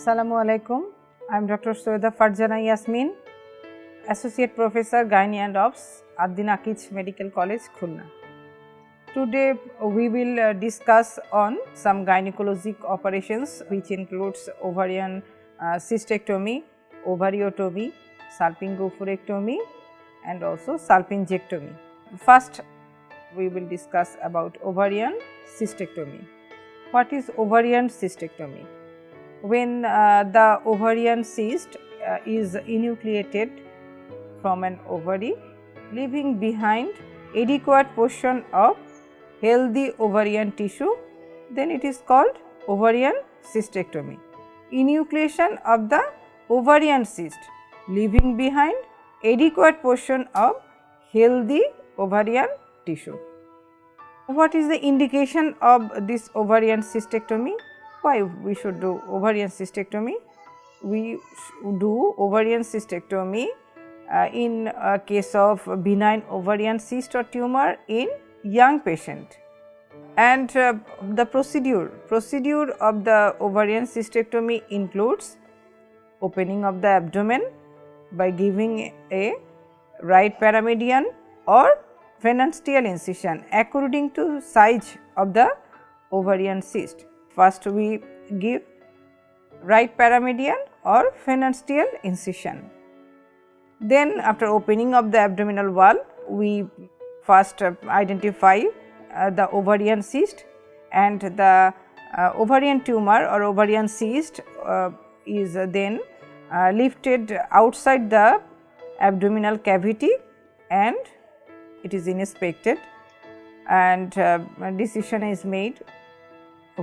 Assalamu alaikum. I am Dr. Soeda Farjana Yasmin, Associate Professor Gynae and Obs, Ad-Din Akij Medical College, Khulna. Today we will discuss on some gynecologic operations which includes ovarian cystectomy, ovariotomy, salpingo-oophorectomy and also salpingectomy. First we will discuss about ovarian cystectomy. What is ovarian cystectomy? When the ovarian cyst is enucleated from an ovary, leaving behind adequate portion of healthy ovarian tissue, then it is called ovarian cystectomy. Enucleation of the ovarian cyst, leaving behind adequate portion of healthy ovarian tissue. What is the indication of this ovarian cystectomy? Why we should do ovarian cystectomy? We do ovarian cystectomy in a case of benign ovarian cyst or tumor in young patient. And the procedure of the ovarian cystectomy includes opening of the abdomen by giving a right paramedian or phalansteal incision according to size of the ovarian cyst. First we give right paramedian or phalansteal incision. Then after opening of the abdominal wall, we first identify the ovarian cyst, and the ovarian tumor or ovarian cyst is then lifted outside the abdominal cavity and it is inspected, and decision is made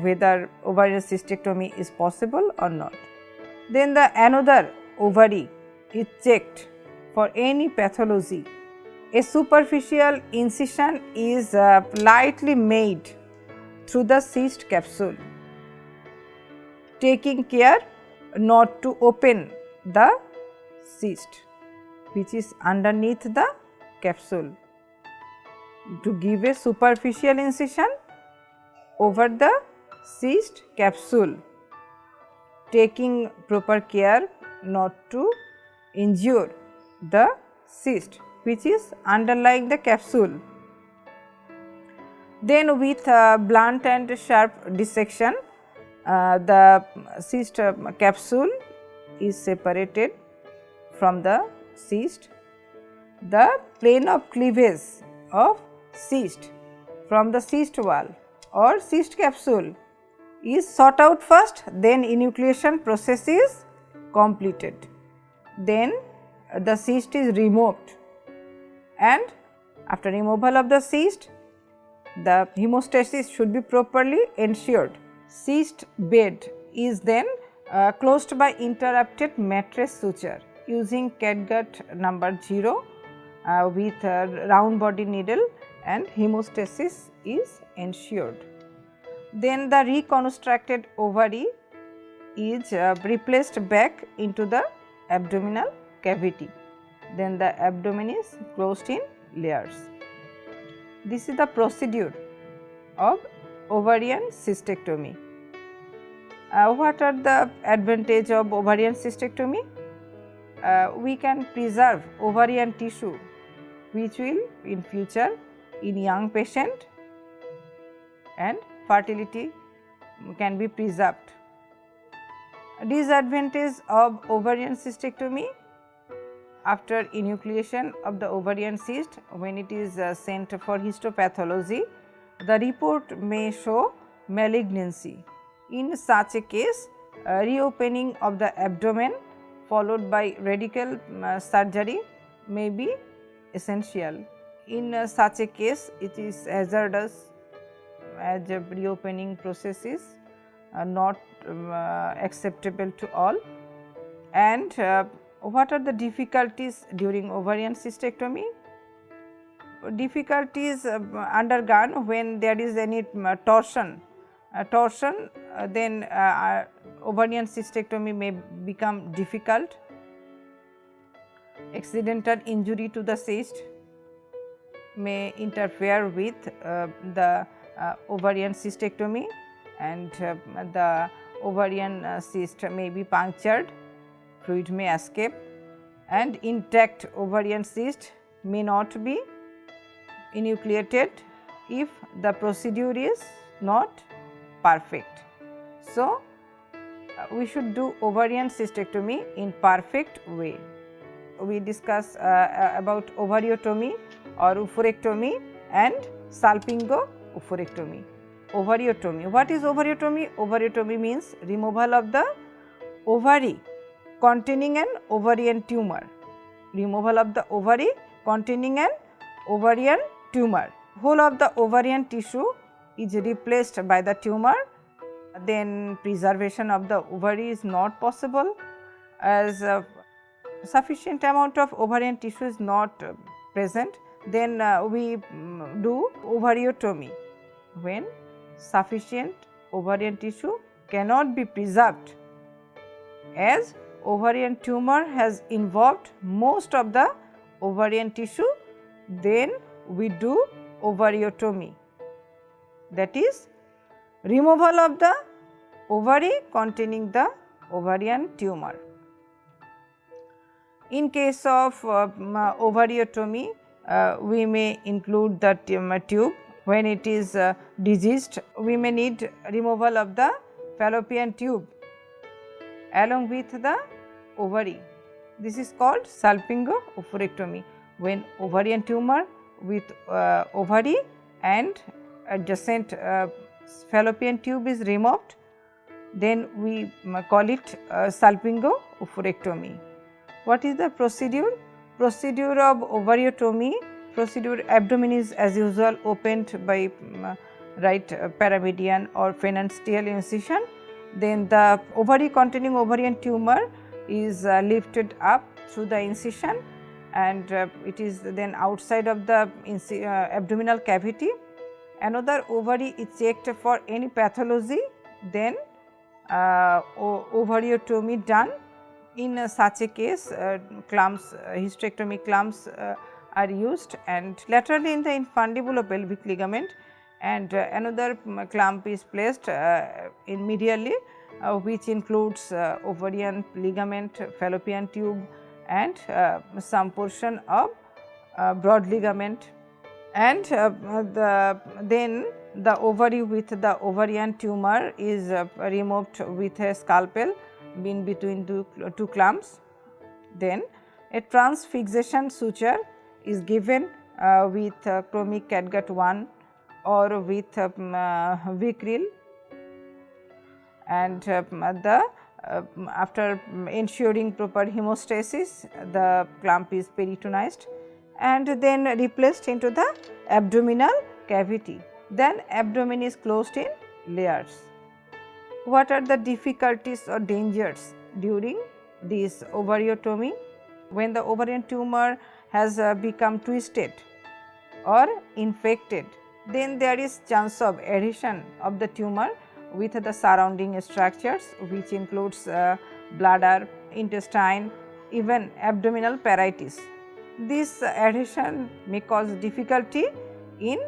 whether ovarian cystectomy is possible or not. Then the another ovary is checked for any pathology. A superficial incision is lightly made through the cyst capsule, taking care not to open the cyst which is underneath the capsule, to give a superficial incision over the cyst capsule, taking proper care not to injure the cyst which is underlying the capsule. Then with blunt and sharp dissection, the cyst capsule is separated from the cyst. The plane of cleavage of cyst from the cyst wall or cyst capsule is sought out first, then enucleation process is completed. Then the cyst is removed, and after removal of the cyst, the hemostasis should be properly ensured. Cyst bed is then closed by interrupted mattress suture using catgut number 0 with a round body needle, and hemostasis is ensured. Then the reconstructed ovary is replaced back into the abdominal cavity. Then the abdomen is closed in layers. This is the procedure of ovarian cystectomy. What are the advantages of ovarian cystectomy? We can preserve ovarian tissue which will in future in young patient, and fertility can be preserved. Disadvantage of ovarian cystectomy: after enucleation of the ovarian cyst, when it is sent for histopathology, the report may show malignancy. In such a case, reopening of the abdomen followed by radical surgery may be essential. In such a case, it is hazardous as a reopening process is not acceptable to all. And what are the difficulties during ovarian cystectomy? Difficulties undergone when there is any torsion, then ovarian cystectomy may become difficult. Accidental injury to the cyst may interfere with the ovarian cystectomy, and the ovarian cyst may be punctured, fluid may escape, and intact ovarian cyst may not be enucleated if the procedure is not perfect. So, we should do ovarian cystectomy in perfect way. We discuss about ovariotomy or oophorectomy and salpingo-oophorectomy. Ovariotomy. What is ovariotomy? Ovariotomy means removal of the ovary containing an ovarian tumor. Removal of the ovary containing an ovarian tumor. Whole of the ovarian tissue is replaced by the tumor. Then preservation of the ovary is not possible, as sufficient amount of ovarian tissue is not present. Then we do ovariotomy when sufficient ovarian tissue cannot be preserved, as ovarian tumor has involved most of the ovarian tissue. Then we do ovariotomy, that is removal of the ovary containing the ovarian tumor. In case of ovariotomy, we may include the tube. When it is diseased, we may need removal of the fallopian tube along with the ovary. This is called salpingo-oophorectomy. When ovarian tumor with ovary and adjacent fallopian tube is removed, then we call it salpingo-oophorectomy. What is the procedure? Procedure of ovariotomy. Procedure: abdomen is as usual opened by right paramedian or phalansteal incision. Then the ovary containing ovarian tumor is lifted up through the incision, and it is then outside of the abdominal cavity. Another ovary is checked for any pathology, then ovariotomy done. In such a case, hysterectomy clamps are used, and laterally in the infundibulopelvic ligament, and another clamp is placed in medially, which includes ovarian ligament, fallopian tube, and some portion of broad ligament. And then the ovary with the ovarian tumor is removed with a scalpel in between two clamps. Then a transfixation suture is given with chromic catgut 1 or with Vicryl, and after ensuring proper hemostasis, the clamp is peritonized and then replaced into the abdominal cavity. Then abdomen is closed in layers. What are the difficulties or dangers during this ovariotomy? When the ovarian tumor has become twisted or infected, then there is chance of adhesion of the tumor with the surrounding structures, which includes bladder, intestine, even abdominal peritis. This adhesion may cause difficulty in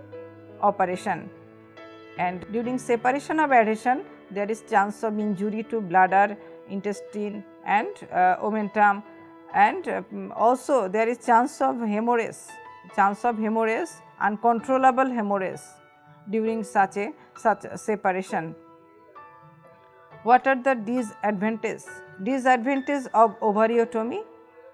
operation, and during separation of adhesion, there is chance of injury to bladder, intestine, and omentum, and also there is chance of hemorrhage, uncontrollable hemorrhage during such separation. What are the disadvantages? Disadvantage of ovariotomy: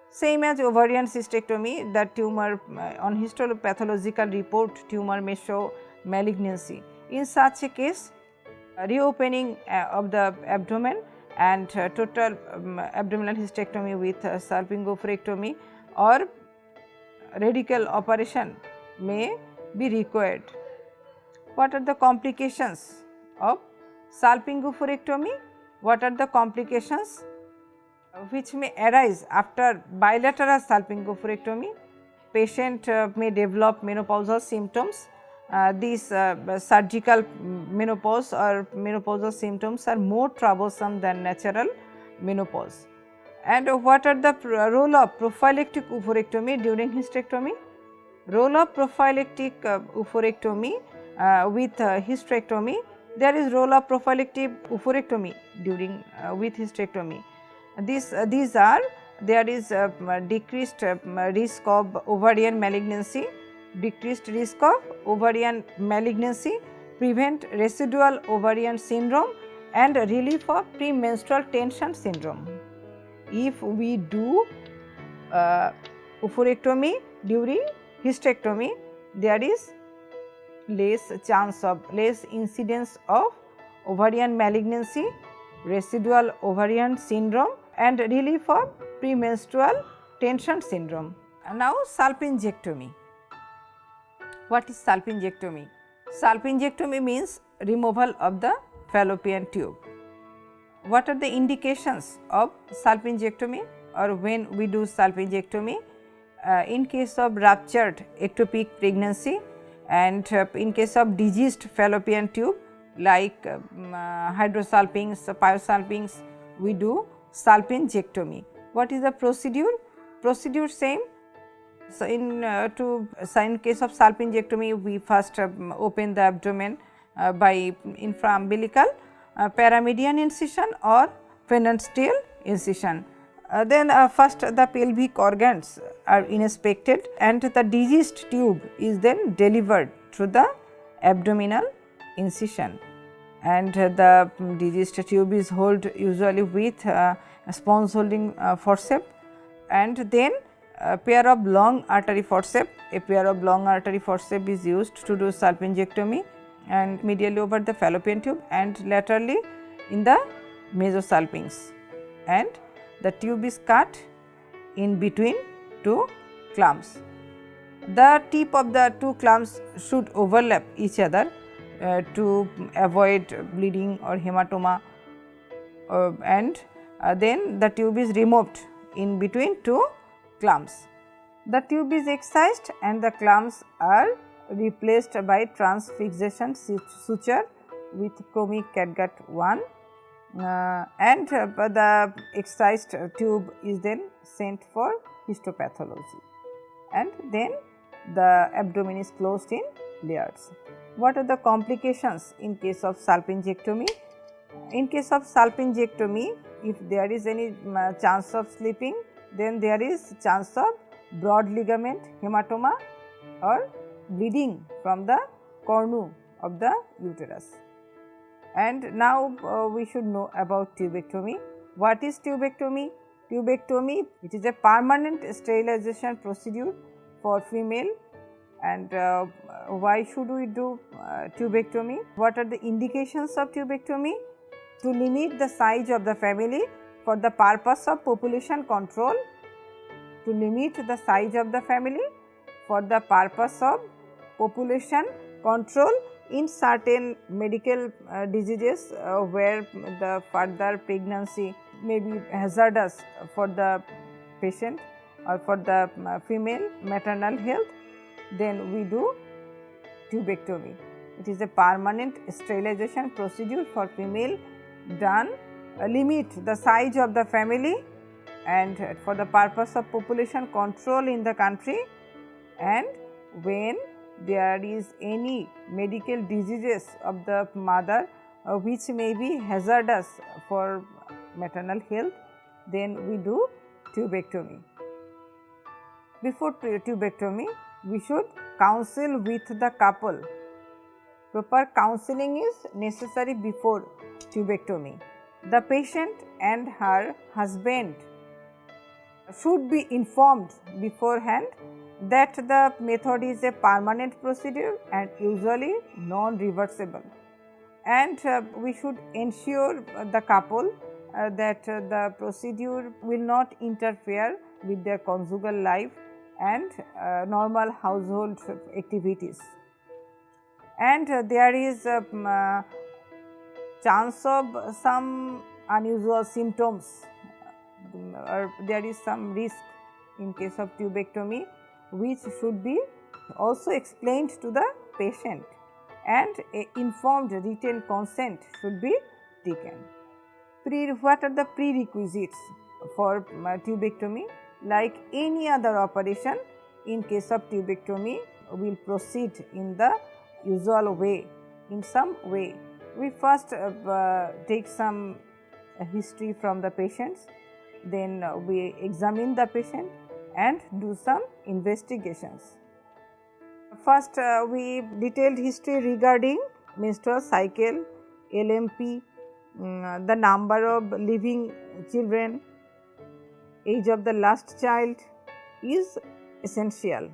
same as ovarian cystectomy, the tumor on histopathological report, tumor may show malignancy. In such a case, reopening of the abdomen and total abdominal hysterectomy with salpingo-oophorectomy or radical operation may be required. What are the complications of salpingo-oophorectomy? What are the complications which may arise after bilateral salpingo-oophorectomy? Patient may develop menopausal symptoms. These surgical menopause or menopausal symptoms are more troublesome than natural menopause. And what are the role of prophylactic oophorectomy during hysterectomy? Role of prophylactic oophorectomy with hysterectomy There is role of prophylactic oophorectomy during with hysterectomy. These are, there is decreased risk of ovarian malignancy, decreased risk of ovarian malignancy, prevent residual ovarian syndrome and relief of premenstrual tension syndrome. If we do oophorectomy during hysterectomy, there is less incidence of ovarian malignancy, residual ovarian syndrome and relief of premenstrual tension syndrome. And now salpingectomy. What is salpingectomy? Salpingectomy means removal of the fallopian tube. What are the indications of salpingectomy or when we do salpingectomy? In case of ruptured ectopic pregnancy and in case of diseased fallopian tube like hydrosalpinx, pyosalpinx, we do salpingectomy. What is the procedure? Procedure same. So, in case of salpingectomy, we first open the abdomen by infraumbilical, paramedian incision or phalansteal incision. Then first the pelvic organs are inspected and the diseased tube is then delivered through the abdominal incision, and the diseased tube is held usually with a sponge holding forceps, and then a pair of long artery forceps. A pair of long artery forceps is used to do salpingectomy and medially over the fallopian tube and laterally in the mesosalpinx, and the tube is cut in between two clumps. The tip of the two clumps should overlap each other to avoid bleeding or hematoma, and then the tube is removed in between two clumps. The tube is excised and the clumps are replaced by transfixation suture with chromic catgut 1. And the excised tube is then sent for histopathology, and then the abdomen is closed in layers. What are the complications in case of salpingectomy? In case of salpingectomy, if there is any chance of slipping, then there is chance of broad ligament hematoma or bleeding from the cornu of the uterus. And now we should know about tubectomy. What is tubectomy? Tubectomy, it is a permanent sterilization procedure for female. And why should we do tubectomy? What are the indications of tubectomy? To limit the size of the family for the purpose of population control. To limit the size of the family for the purpose of population control in certain medical diseases where the further pregnancy may be hazardous for the patient or for the female maternal health, then we do tubectomy. It is a permanent sterilization procedure for female done limit the size of the family and for the purpose of population control in the country, and when there is any medical diseases of the mother which may be hazardous for maternal health, then we do tubectomy. Before tubectomy, we should counsel with the couple. Proper counseling is necessary before tubectomy. The patient and her husband should be informed beforehand that the method is a permanent procedure and usually non-reversible, and we should ensure the couple that the procedure will not interfere with their conjugal life and normal household activities. And there is a chance of some unusual symptoms, or there is some risk in case of tubectomy, which should be also explained to the patient, and a informed written consent should be taken. What are the prerequisites for tubectomy? Like any other operation, in case of tubectomy, we will proceed in the usual way, in some way. We first take some history from the patients, then we examine the patient and do some investigations. First, we detailed history regarding menstrual cycle, LMP, the number of living children, age of the last child is essential.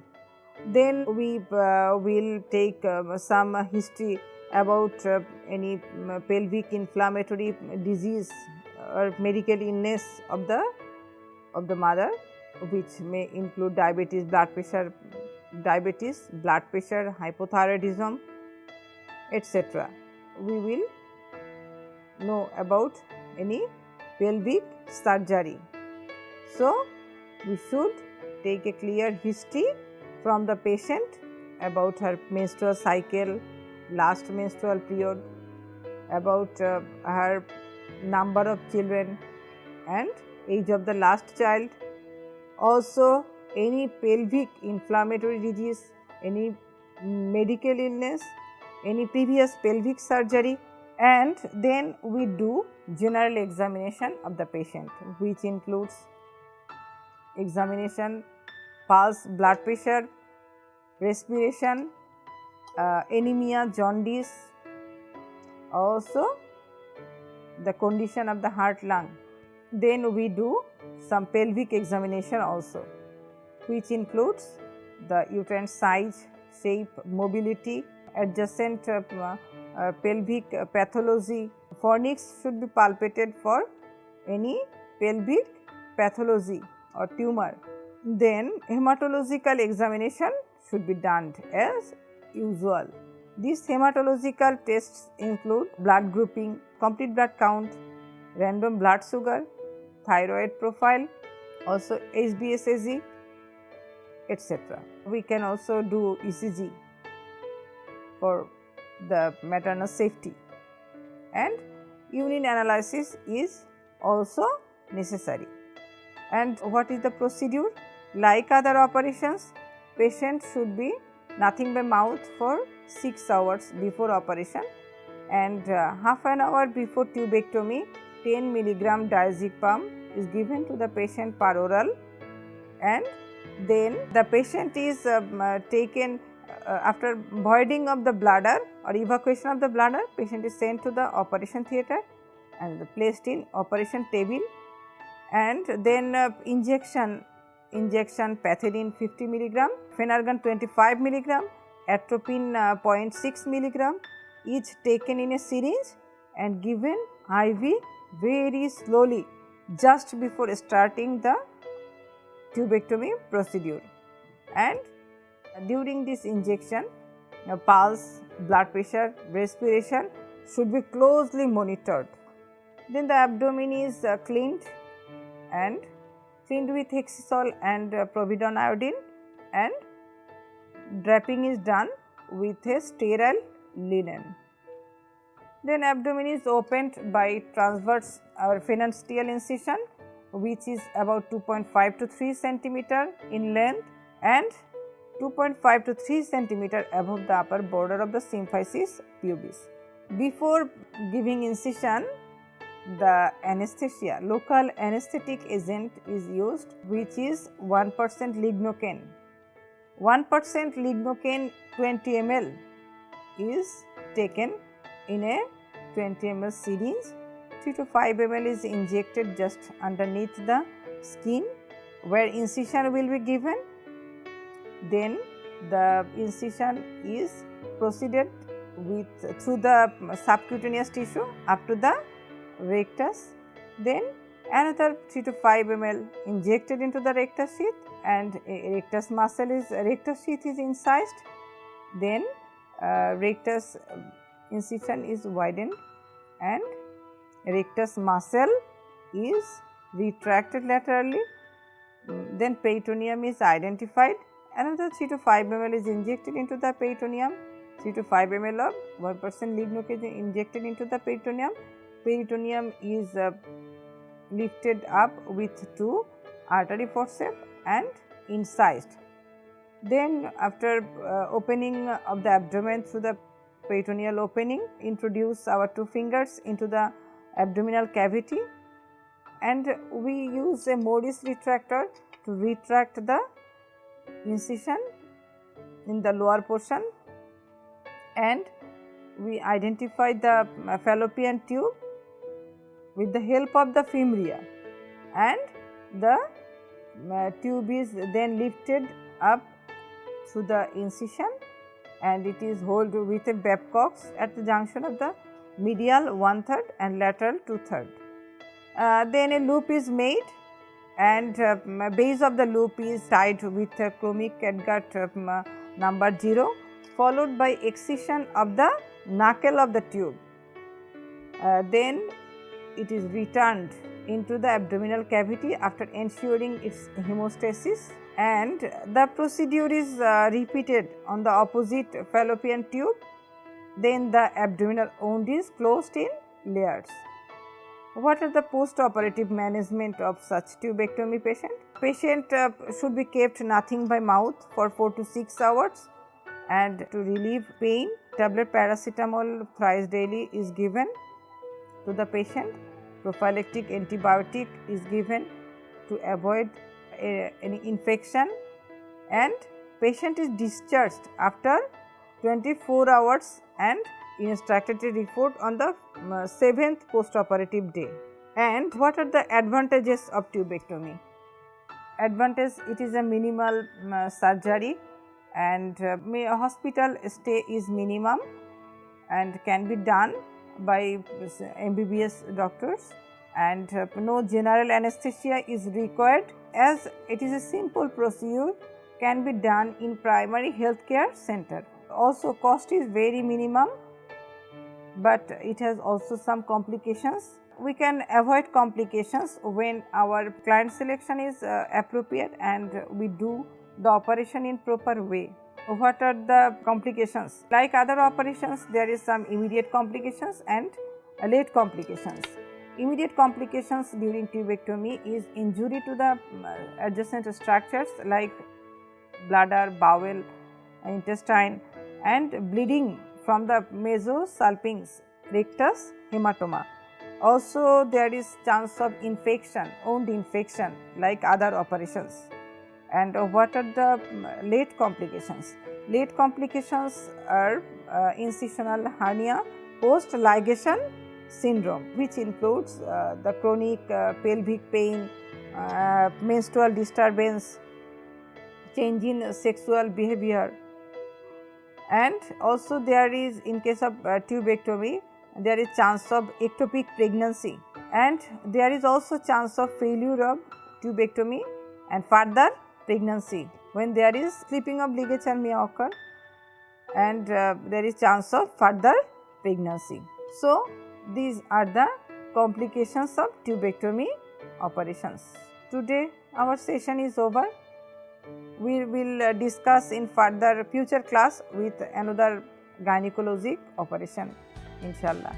Then we will take some history about any pelvic inflammatory disease or medical illness of the mother, which may include diabetes, blood pressure, hypothyroidism, etc. We will know about any pelvic surgery. So, we should take a clear history from the patient about her menstrual cycle, last menstrual period, about her number of children and age of the last child. Also, any pelvic inflammatory disease, any medical illness, any previous pelvic surgery, and then we do general examination of the patient, which includes examination, pulse, blood pressure, respiration, anemia, jaundice, also the condition of the heart, lung. Then we do some pelvic examination also, which includes the uterine size, shape, mobility, adjacent pelvic pathology. Fornix should be palpated for any pelvic pathology or tumor. Then hematological examination should be done as usual. These hematological tests include blood grouping, complete blood count, random blood sugar, thyroid profile, also HbA1c, etc. We can also do ECG for the maternal safety, and urine analysis is also necessary. And what is the procedure? Like other operations, patient should be nothing by mouth for 6 hours before operation, and half an hour before tubectomy 10 mg diazepam is given to the patient per oral, and then the patient is taken after voiding of the bladder or evacuation of the bladder, patient is sent to the operation theatre and placed in operation table, and then injection Pethidine 50 mg, Phenergan 25 mg, atropine 0.6 mg, each taken in a syringe and given IV very slowly just before starting the tubectomy procedure. And during this injection, pulse, blood pressure, respiration should be closely monitored. Then the abdomen is cleaned with hexisol and providone iodine, and draping is done with a sterile linen. Then abdomen is opened by transverse or phalansteal incision, which is about 2.5 to 3 cm in length and 2.5 to 3 cm above the upper border of the symphysis pubis. Before giving incision, the anesthesia, local anesthetic agent is used, which is 1% lignocaine. 1% lignocaine 20 ml is taken in a 20 ml syringe. 3 to 5 ml is injected just underneath the skin where incision will be given. Then the incision is proceeded through the subcutaneous tissue up to the rectus. Then another 3 to 5 ml injected into the rectus sheath, and rectus sheath is incised. Then rectus incision is widened and rectus muscle is retracted laterally. Then peritoneum is identified. Another 3 to 5 ml is injected into the peritoneum. 3 to 5 ml of 1% lignocaine is injected into the peritoneum. Peritoneum is lifted up with 2 artery forceps and incised. Then after opening of the abdomen through the peritoneal opening, introduce our 2 fingers into the abdominal cavity, and we use a Morris retractor to retract the incision in the lower portion, and we identify the fallopian tube with the help of the femora, and the tube is then lifted up through the incision, and it is held with a Babcock's at the junction of the medial 1/3 and lateral 2/3. Then a loop is made, and base of the loop is tied with a chromic catgut number 0, followed by excision of the knuckle of the tube. Then it is returned into the abdominal cavity after ensuring its hemostasis, and the procedure is repeated on the opposite fallopian tube. Then the abdominal wound is closed in layers. What are the post-operative management of such tubectomy patient? Patient should be kept nothing by mouth for 4 to 6 hours, and to relieve pain, tablet paracetamol thrice daily is given to the patient. Prophylactic antibiotic is given to avoid any infection, and patient is discharged after 24 hours and instructed to report on the 7th post-operative day. And what are the advantages of tubectomy? Advantage: it is a minimal surgery, and hospital stay is minimum and can be done by MBBS doctors, and no general anesthesia is required, as it is a simple procedure, can be done in primary health care center. Also, cost is very minimum, but it has also some complications. We can avoid complications when our client selection is appropriate and we do the operation in proper way. What are the complications? Like other operations, there is some immediate complications and late complications. Immediate complications during tubectomy is injury to the adjacent structures like bladder, bowel, intestine, and bleeding from the mesosalpinx, rectus, hematoma. Also, there is chance of infection, wound infection like other operations. And what are the late complications? Late complications are incisional hernia, post-ligation syndrome, which includes the chronic pelvic pain, menstrual disturbance, change in sexual behavior, and also there is, in case of tubectomy, there is chance of ectopic pregnancy, and there is also chance of failure of tubectomy and further pregnancy when there is slipping of ligature may occur, and there is chance of further pregnancy. So, these are the complications of tubectomy operations. Today our session is over. We will discuss in further future class with another gynecologic operation, inshallah.